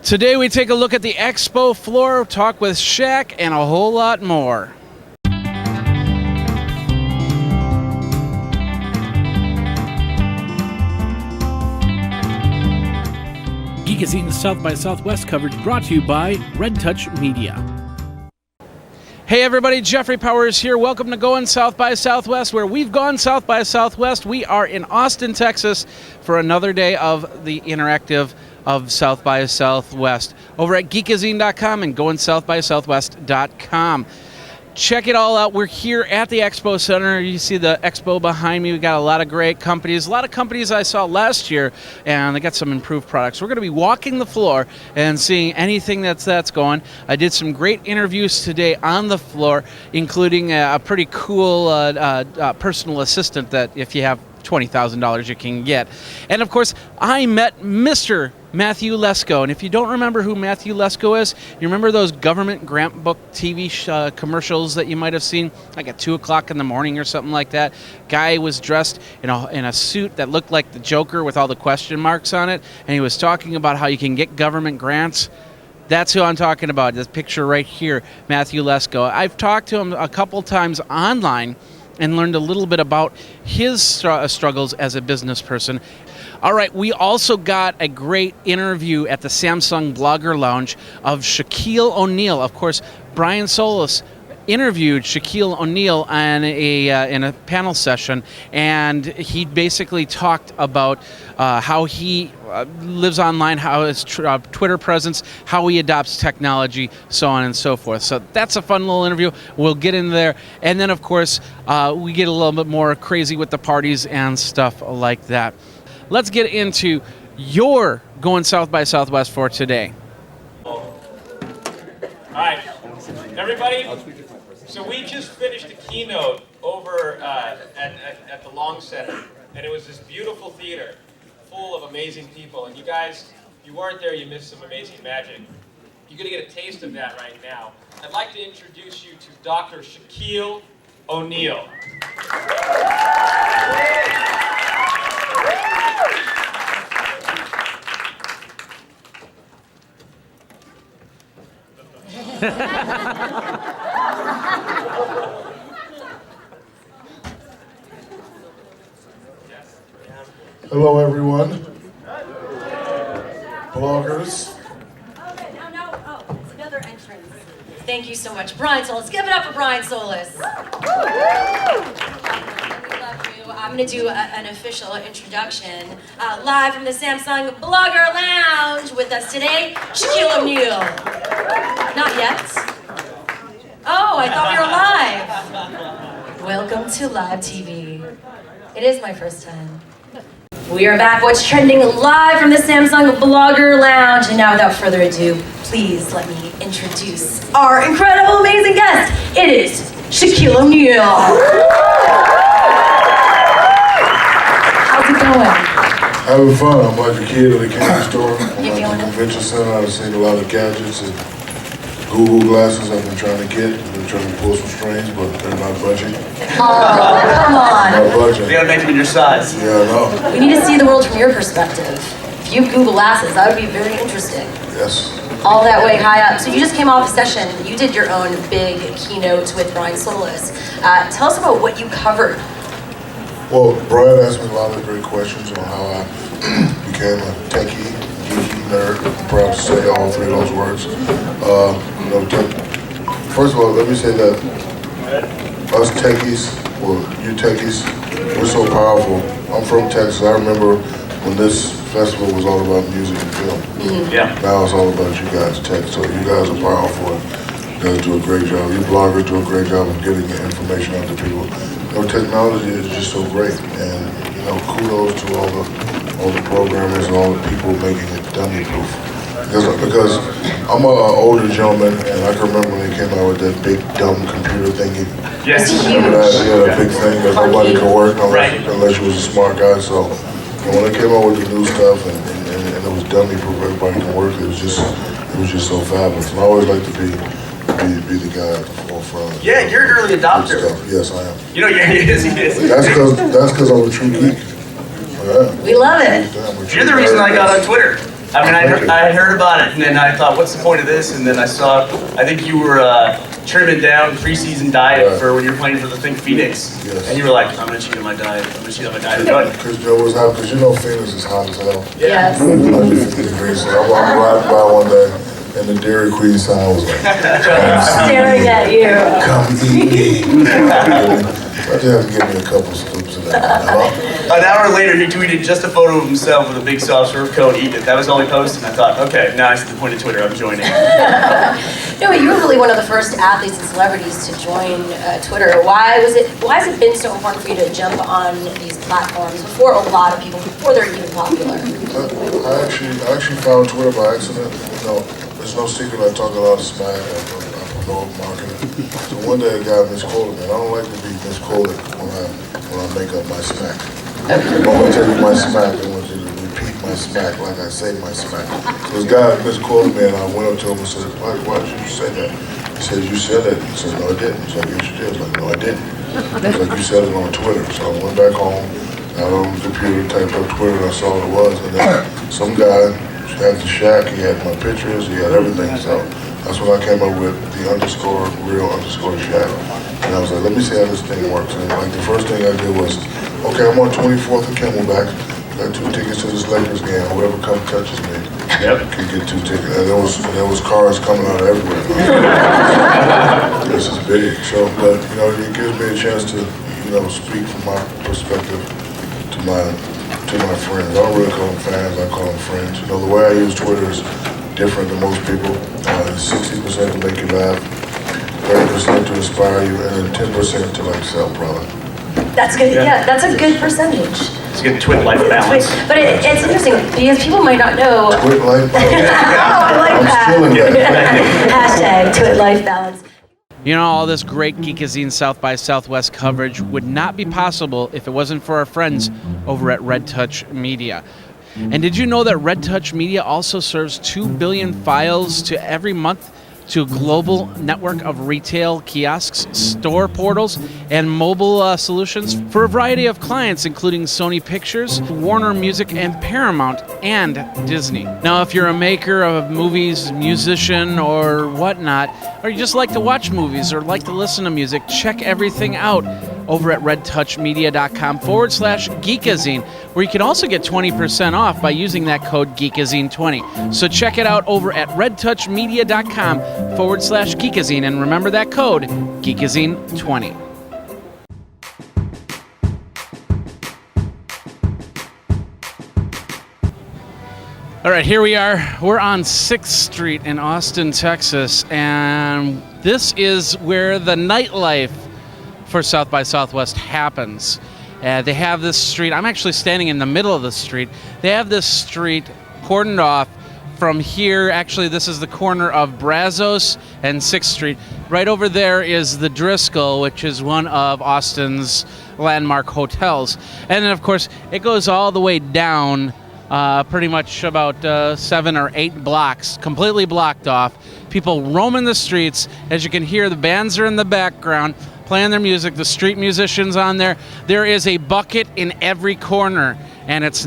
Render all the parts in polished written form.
Today we take a look at the expo floor, talk with Shaq, and a whole lot more. Geekazine's South by Southwest coverage brought to you by Red Touch Media. Hey everybody, Jeffrey Powers here. Welcome to Going South by Southwest, where we've gone South by Southwest. We are in Austin, Texas for another day of the interactive of South by Southwest over at geekazine.com and goingsouthbysouthwest.com. Check it all out. We're here at the Expo Center. You see the expo behind me. We got a lot of great companies. A lot of companies I saw last year, and they got some improved products. We're going to be walking the floor and seeing anything that's going. I did some great interviews today on the floor, including a pretty cool personal assistant that if you have $20,000 you can get. And of course, I met Mr. Matthew Lesko. And if you don't remember who Matthew Lesko is, you remember those government grant book TV commercials that you might have seen like at 2 o'clock in the morning or something like that? Guy was dressed in a suit that looked like the Joker with all the question marks on it, and he was talking about how you can get government grants. That's who I'm talking about, this picture right here, Matthew Lesko. I've talked to him a couple times online and learned a little bit about his struggles as a business person. All right, we also got a great interview at the Samsung Blogger Lounge of Shaquille O'Neal. Of course, Brian Solis interviewed Shaquille O'Neal in a panel session, and he basically talked about how he lives online, how his Twitter presence, how he adopts technology, so on and so forth. So that's a fun little interview. We'll get in there. And then, of course, we get a little bit more crazy with the parties and stuff like that. Let's get into your Going South by Southwest for today. All right, everybody. So we just finished a keynote over at the Long Center, and it was this beautiful theater full of amazing people. And you guys, if you weren't there, you missed some amazing magic. You're going to get a taste of that right now. I'd like to introduce you to Dr. Shaquille O'Neal. Hello, everyone. Bloggers. Okay, oh, it's another entrance. Thank you so much, Brian Solis. Give it up for Brian Solis. We love you. I'm going to do an official introduction live from the Samsung Blogger Lounge. With us today, Shaquille O'Neal. Not yet. Oh, I thought we were live. Welcome to live TV. It is my first time. We are back. What's trending live from the Samsung Blogger Lounge. And now, without further ado, please let me introduce our incredible, amazing guest. It is Shaquille O'Neal. How's it going? Having fun. I'm like a kid at a candy store. I'm You at feeling the it? convention center. I've seen a lot of gadgets and Google glasses I've been trying to get. I've been trying to pull some strings, but they're not budging. Oh, come on. Not budging. You gotta make them in your size. Yeah, I know. We need to see the world from your perspective. If you have Google Glasses, that would be very interesting. Yes. All that way high up. So you just came off a session. You did your own big keynote with Brian Solis. Tell us about what you covered. Well, Brian asked me a lot of great questions on how I became a techie, geeky, nerd. I'm proud to say all three of those words. First of all, let me say that us techies, well, you techies, we're so powerful. I'm from Texas. I remember when this festival was all about music and film. Yeah. Now it's all about you guys, tech. So you guys are powerful. You guys do a great job. You bloggers do a great job of getting the information out to people. Technology is just so great, and kudos to all the programmers and all the people making it dummy proof. Because I'm an older gentleman, and I can remember when they came out with that big dumb computer thingy. Yes. Remember that? Yeah, that big thing that nobody could work unless you was a smart guy. So when they came out with the new stuff and it was dummy proof, everybody can work. It was just so fabulous. And I always like to be the guy at the forefront. Yeah, you're an early adopter. Yes, I am. You know, yeah, he is. That's because I'm a true geek. Yeah. We love it. You're the reason I got on Twitter. I mean, I had heard about it, and then I thought, what's the point of this? And then I saw, I think you were trimming down preseason diet for when you were playing for the Phoenix. Yes. And you were like, I'm going to cheat on my diet. I'm going to cheat on my diet. Because you know what's happening? Because you know Phoenix is hot as hell. Yes. 150 degrees. So I'm riding by one day, and the Dairy Queen sign was like, Staring at you. come eat me. I just have to give me a couple scoops of that. An hour later, he tweeted just a photo of himself with a big soft serve cone eating it. That was all he posted, and I thought, okay, now it's the point of Twitter. I'm joining. No, you were really one of the first athletes and celebrities to join Twitter. Why has it been so important for you to jump on these platforms before a lot of people, before they're even popular? I actually found Twitter by accident. You know, there's no secret I talk a lot of smack. I promote marketing. So one day a guy misquoted me. I don't like to be misquoted when I make up my smack. I want to tell you my smack. I want you to repeat my smack like I say my smack. So this guy misquoted me, and I went up to him and said, why did you say that? He said, you said it. He said, no, I didn't. He's like, yes, you did. I was like, no, I didn't. He's like, you said it on Twitter. So I went back home, got on the computer, typed up Twitter, and I saw what it was. And then some guy had the Shaq, he had my pictures, he had everything. So that's when I came up with the _real_ Shaq. And I was like, let me see how this thing works. And like the first thing I did was, okay, I'm on 24th and Camelback. Got 2 tickets to this Lakers game. Whoever touches me can get 2 tickets. And there was cars coming out of everywhere. This is big. So, but you know, it gives me a chance to, you know, speak from my perspective to my friends. I don't really call them fans. I call them friends. You know, the way I use Twitter is different than most people. It's 60% to make you laugh, 30% to inspire you, and then 10% to like sell product. That's good. Yeah, that's a good percentage. It's a good twin life balance. But it's interesting because people might not know. Twit life balance. Oh, I like I'm that. stealing that. Hashtag twit life balance. You know, all this great Geekazine South by Southwest coverage would not be possible if it wasn't for our friends over at Red Touch Media. And did you know that Red Touch Media also serves 2 billion files to every month to a global network of retail kiosks, store portals, and mobile solutions for a variety of clients, including Sony Pictures, Warner Music, and Paramount, and Disney. Now, if you're a maker of movies, musician, or whatnot, or you just like to watch movies or like to listen to music, check everything out over at redtouchmedia.com/Geekazine, where you can also get 20% off by using that code Geekazine20. So check it out over at redtouchmedia.com/Geekazine, and remember that code, Geekazine20. All right, here we are. We're on 6th Street in Austin, Texas, and this is where the nightlife for South by Southwest happens. They have this street. I'm actually standing in the middle of the street. They have this street cordoned off from here. Actually, this is the corner of Brazos and 6th Street. Right over there is the Driscoll, which is one of Austin's landmark hotels. And then, of course, it goes all the way down pretty much about 7 or 8 blocks, completely blocked off. People roaming the streets. As you can hear, the bands are in the background playing their music, the street musicians on there. There is a bucket in every corner, and it's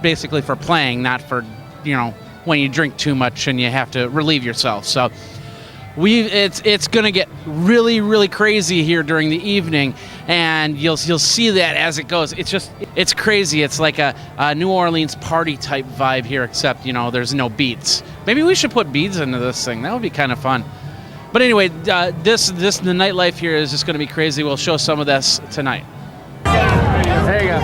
basically for playing, not for, you know, when you drink too much and you have to relieve yourself. So it's going to get really, really crazy here during the evening, and you'll see that as it goes. It's crazy. It's like a New Orleans party type vibe here, except, you know, there's no beats. Maybe we should put beads into this thing. That would be kind of fun. But anyway, the nightlife here is just going to be crazy. We'll show some of this tonight. There you go.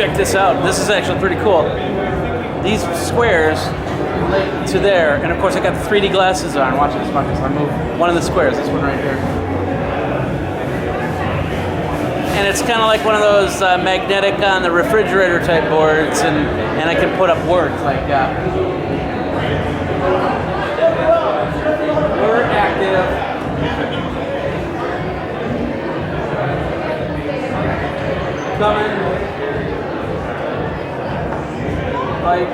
check this out. This is actually pretty cool. These squares relate to there, and of course I got the 3D glasses on. Watch this, I'll move one of the squares, this one right here. And it's kind of like one of those magnetic on the refrigerator type boards, and I can put up words like we're active. Coming. Light.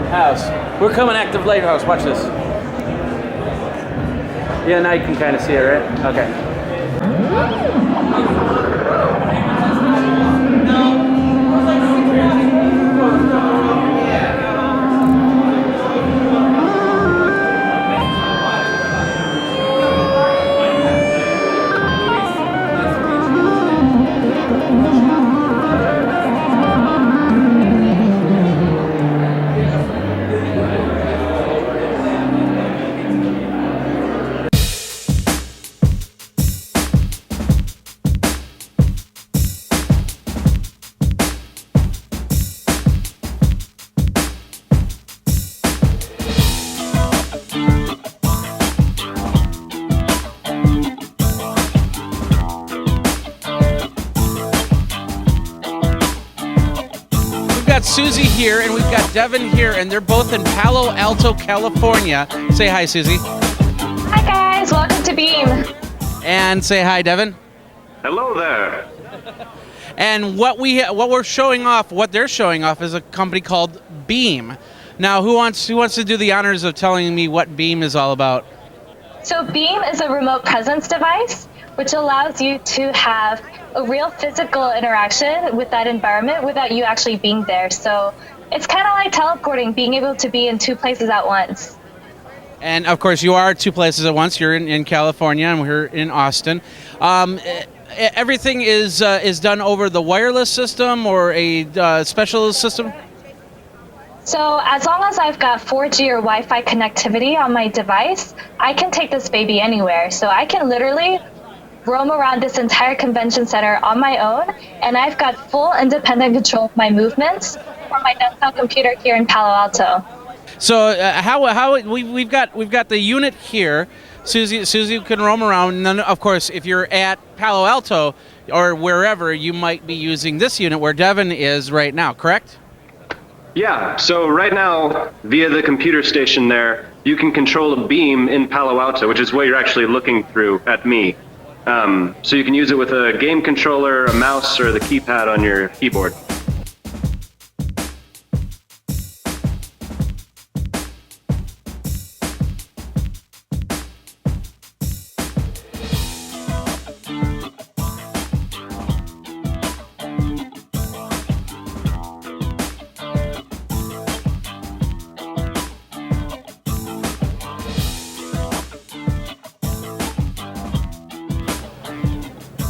House. We're coming active lighthouse. Watch this. Yeah, now you can kind of see it, right? Okay. Susie here, and we've got Devin here, and they're both in Palo Alto, California. Say hi, Susie. Hi, guys. Welcome to Beam. And say hi, Devin. Hello there. And what they're showing off is a company called Beam. Now, who wants to do the honors of telling me what Beam is all about? So Beam is a remote presence device, which allows you to have a real physical interaction with that environment without you actually being there. So it's kind of like teleporting, being able to be in two places at once. And of course, you are two places at once. You're in California, and we're in Austin. Everything is done over the wireless system or a special system? So as long as I've got 4G or Wi-Fi connectivity on my device, I can take this baby anywhere. So I can literally roam around this entire convention center on my own, and I've got full independent control of my movements from my desktop computer here in Palo Alto. So we've got the unit here. Susie can roam around, and then of course if you're at Palo Alto or wherever, you might be using this unit where Devin is right now, correct? Yeah, so right now, via the computer station there, you can control a beam in Palo Alto, which is what you're actually looking through at me. So you can use it with a game controller, a mouse, or the keypad on your keyboard.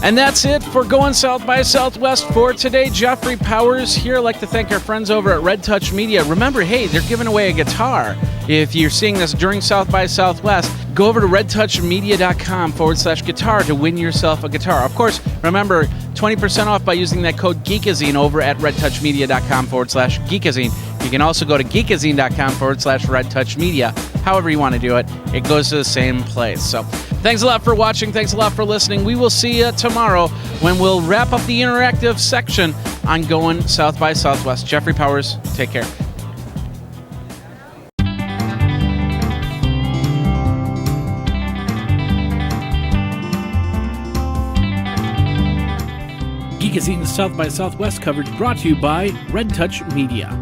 And that's it for Going South by Southwest for today. Jeffrey Powers here. I'd like to thank our friends over at Red Touch Media. Remember, hey, they're giving away a guitar. If you're seeing this during South by Southwest, go over to redtouchmedia.com/guitar to win yourself a guitar. Of course, remember, 20% off by using that code Geekazine over at redtouchmedia.com/geekazine. You can also go to geekazine.com/redtouchmedia. However you want to do it, it goes to the same place. So thanks a lot for watching. Thanks a lot for listening. We will see you tomorrow when we'll wrap up the interactive section on Going South by Southwest. Jeffrey Powers, take care. Geekazine's South by Southwest coverage brought to you by Red Touch Media.